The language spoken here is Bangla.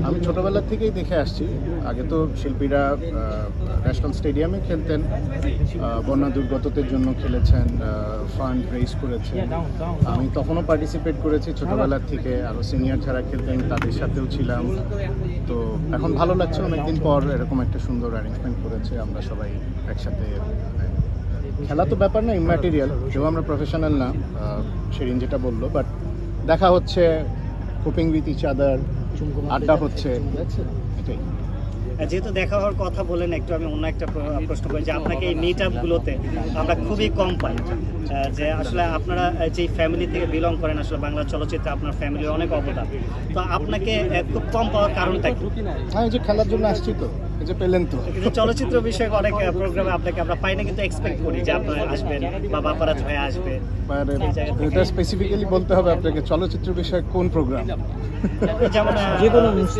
আমি ছোটবেলা থেকেই দেখে আসছি। আগে তো শিল্পীরা ন্যাশনাল স্টেডিয়ামে খেলতেন, বন্যা দুর্গতদের জন্য খেলেছেন, ফান্ড রেইজ করেছেন। আমি তখনও পার্টিসিপেট করেছি ছোটবেলার থেকে, আরও সিনিয়র যারা খেলতেন তাদের সাথেও ছিলাম। তো এখন ভালো লাগছে, অনেকদিন পর এরকম একটা সুন্দর অ্যারেঞ্জমেন্ট করেছে, আমরা সবাই একসাথে। খেলা তো ব্যাপার না, ইম্যাটেরিয়াল, যেও আমরা প্রফেশনাল না, সেরিন যেটা বললো, বাট দেখা হচ্ছে, কোপিং উইথ ইচ আদার, আড্ডা হচ্ছে, এটাই। যেহেতু দেখা হওয়ার কথা বলেন, একটু আমি অন্য একটা প্রশ্ন করি যে আপনাকে এই মিট আপগুলোতে আমরা খুবই কম পাই, যে আসলে আপনারা যেই ফ্যামিলি থেকে বিলং করেন, আসলে বাংলা চলচ্চিত্রে আপনার ফ্যামিলির অনেক অবদান, তো আপনাকে খুব কম পাওয়ার কারণটা কি? হ্যাঁ, এই যে খেলার জন্য আসছি তো, এই যে পেলেন তো। কিন্তু চলচ্চিত্র বিষয়ক অনেক প্রোগ্রামে আপনাকে আমরা পাই না, কিন্তু এক্সপেক্ট করি যে আপনারা আসবেন বা বাপারাজ ভাই আসবে। এটা স্পেসিফিক্যালি বলতে হবে আপনাকে, চলচ্চিত্র বিষয়ে কোন প্রোগ্রাম? যেমন যে কোনো